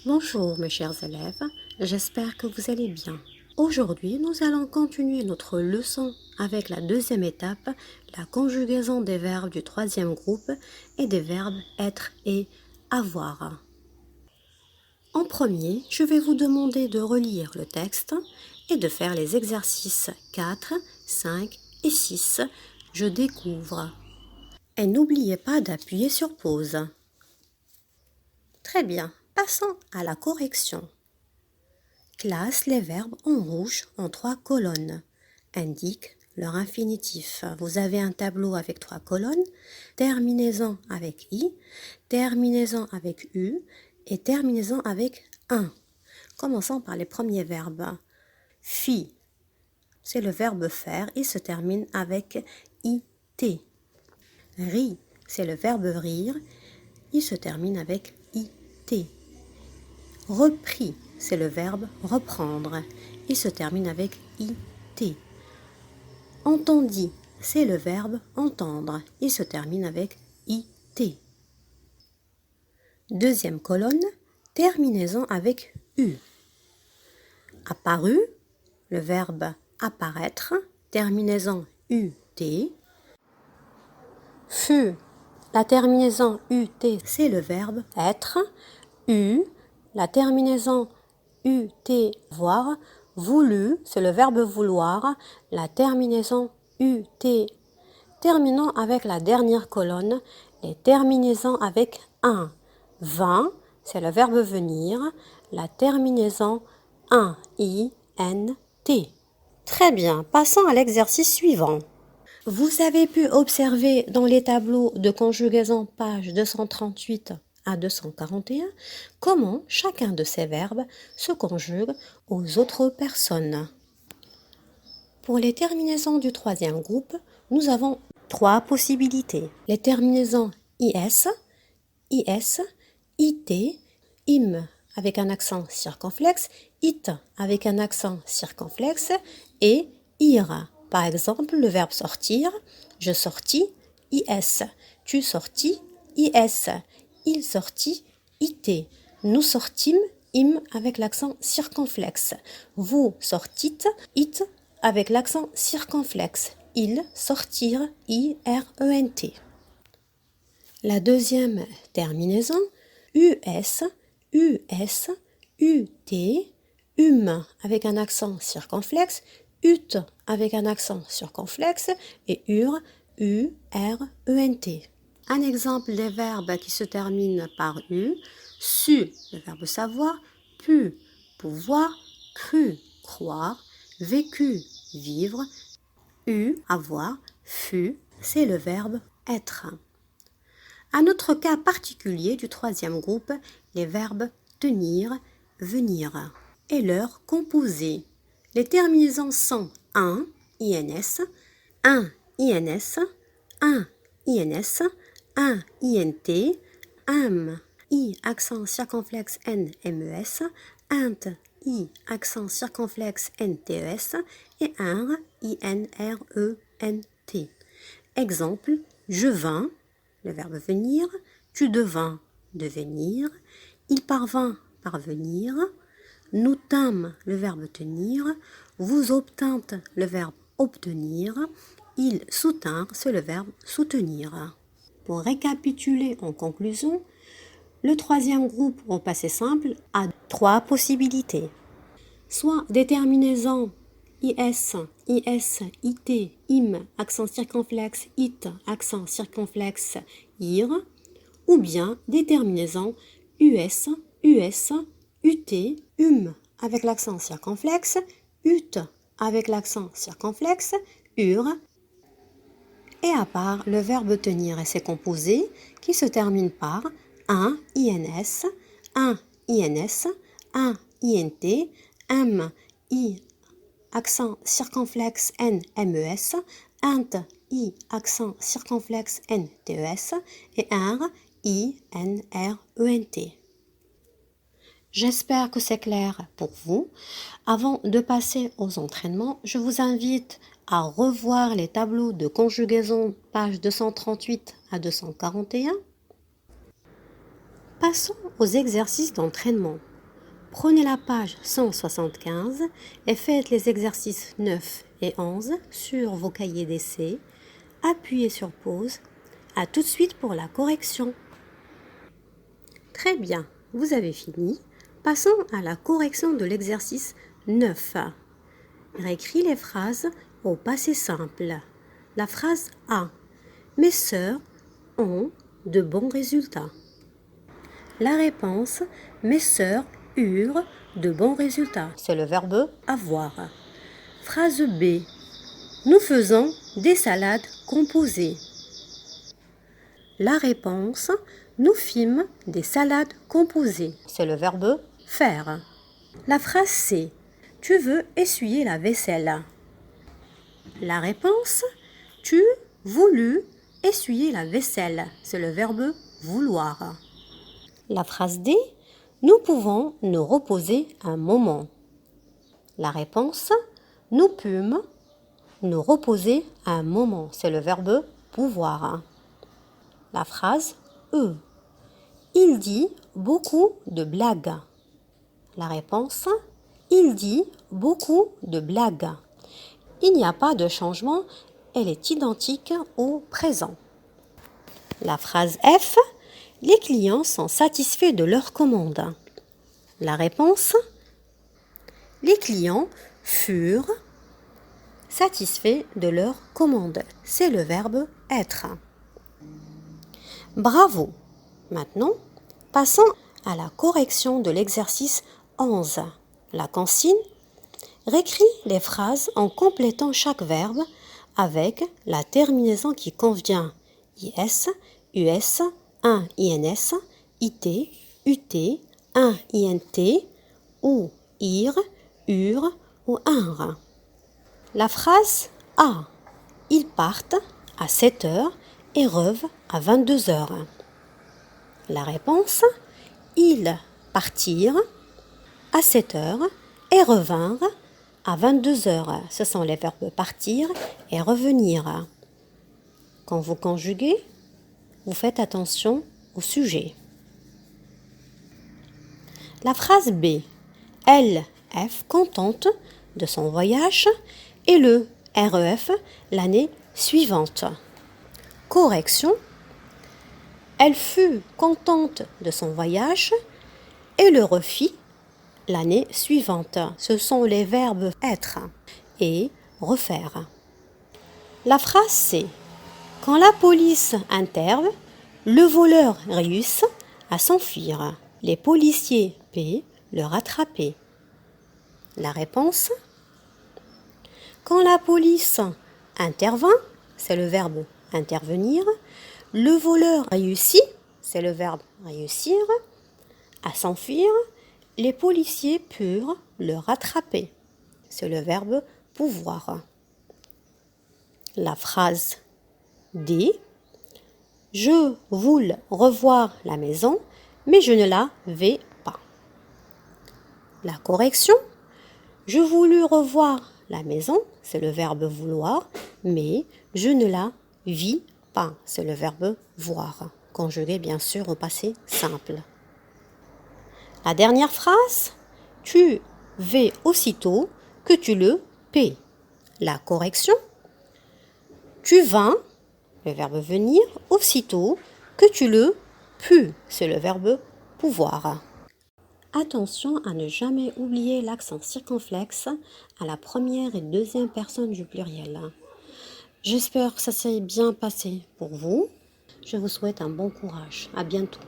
Bonjour mes chers élèves, j'espère que vous allez bien. Aujourd'hui, nous allons continuer notre leçon avec la deuxième étape, la conjugaison des verbes du troisième groupe et des verbes être et avoir. En premier, je vais vous demander de relire le texte et de faire les exercices 4, 5 et 6. Je découvre. Et n'oubliez pas d'appuyer sur pause. Très bien, passons à la correction. Classe les verbes en rouge en 3 colonnes. Indique leur infinitif. Vous avez un tableau avec 3 colonnes, terminaison avec i, terminaison avec u et terminaison avec un. Commençons par les premiers verbes. Fi, c'est le verbe faire, il se termine avec it. Ri, c'est le verbe rire, il se termine avec it. Repris, c'est le verbe reprendre, il se termine avec it. Entendi, c'est le verbe entendre, il se termine avec it. Deuxième colonne, terminaison avec u. Apparu, le verbe apparaître, terminaison ut. Fut, la terminaison ut, c'est le verbe être. Eu, la terminaison ut, voir. Voulu, c'est le verbe vouloir. La terminaison ut. Terminons avec la dernière colonne, les terminaisons avec un. Vint, c'est le verbe venir. La terminaison un, i, n, t. Très bien, passons à l'exercice suivant. Vous avez pu observer dans les tableaux de conjugaison pages 238 à 241 comment chacun de ces verbes se conjugue aux autres personnes. Pour les terminaisons du troisième groupe, nous avons 3 possibilités. Les terminaisons is, it, im avec un accent circonflexe, it avec un accent circonflexe et ir. Par exemple, le verbe sortir, je sortis, is, tu sortis, is, il sortit, it, nous sortîmes, im avec l'accent circonflexe, vous sortîtes, it avec l'accent circonflexe, ils sortirent, irent. La deuxième terminaison, us, ut, avec un accent circonflexe, ut avec un accent circonflexe et urent. Un exemple des verbes qui se terminent par u, su, le verbe savoir, pu, pouvoir, cru, croire, vécu, vivre, avoir, fut, c'est le verbe être. Un autre cas particulier du troisième groupe, les verbes tenir, venir et leur composé. Les terminaisons sont un, ins, un, un, int, i accent circonflexe n, mes, int, i accent circonflexe n, tes et inr, inrent. Exemple, je vins, le verbe venir, tu devins, devenir, il parvint, parvenir, nous tîmes, le verbe tenir, vous obtîntes, le verbe obtenir, ils soutinrent, c'est le verbe soutenir. Pour récapituler en conclusion, le troisième groupe au passé simple a 3 possibilités. Soit des terminaisons is, it, im, accent circonflexe, it, accent circonflexe, ir, ou bien des terminaisons us, ut, avec l'accent circonflexe, ut avec l'accent circonflexe, ur, et à part le verbe tenir et ses composés qui se terminent par un ins, un ins, un int, i accent circonflexe n, mes, int, i accent circonflexe n, tes et inr, inrent. J'espère que c'est clair pour vous. Avant de passer aux entraînements, je vous invite à revoir les tableaux de conjugaison pages 238 à 241. Passons aux exercices d'entraînement. Prenez la page 175 et faites les exercices 9 et 11 sur vos cahiers d'essai. Appuyez sur pause. À tout de suite pour la correction. Très bien, vous avez fini. Passons à la correction de l'exercice 9. Réécris les phrases au passé simple. La phrase A. Mes sœurs ont de bons résultats. La réponse, mes sœurs eurent de bons résultats. C'est le verbe avoir. Phrase B. Nous faisons des salades composées. La réponse, nous fîmes des salades composées. C'est le verbe faire. La phrase C. Tu veux essuyer la vaisselle. La réponse, tu voulus essuyer la vaisselle. C'est le verbe vouloir. La phrase D. Nous pouvons nous reposer un moment. La réponse, nous pûmes nous reposer un moment. C'est le verbe pouvoir. La phrase E. Il dit beaucoup de blagues. La réponse, il dit beaucoup de blagues. Il n'y a pas de changement, elle est identique au présent. La phrase F. Les clients sont satisfaits de leur commande. La réponse, les clients furent satisfaits de leur commande. C'est le verbe être. Bravo! Maintenant, passons à la correction de l'exercice 11. La consigne. Réécris les phrases en complétant chaque verbe avec la terminaison qui convient. IS, US, un INS, IT, UT, un INT, ou IR, UR ou INR. La phrase A. Ils partent à 7 heures et reviennent à 22 heures. La réponse, ils partirent à 7 heures et revinrent à 22 heures. Ce sont les verbes partir et revenir. Quand vous conjuguez, vous faites attention au sujet. La phrase B. Elle, F, contente de son voyage et le REF l'année suivante. Correction. Elle fut contente de son voyage et le refit l'année suivante. Ce sont les verbes être et refaire. La phrase C. Quand la police intervient, le voleur réussit à s'enfuir. Les policiers P le rattraper. La réponse. Quand la police intervient, c'est le verbe intervenir. Le voleur réussit, c'est le verbe réussir, à s'enfuir. Les policiers purent le rattraper, c'est le verbe pouvoir. La phrase D. Je voulais revoir la maison, mais je ne la vais pas. La correction. Je voulus revoir la maison, c'est le verbe vouloir, mais je ne la vis pas, c'est le verbe voir, conjugué bien sûr au passé simple. La dernière phrase, tu vais aussitôt que tu le paies. La correction, tu vins, le verbe venir, aussitôt que tu le pus, c'est le verbe pouvoir. Attention à ne jamais oublier l'accent circonflexe à la première et deuxième personne du pluriel. J'espère que ça s'est bien passé pour vous. Je vous souhaite un bon courage. À bientôt.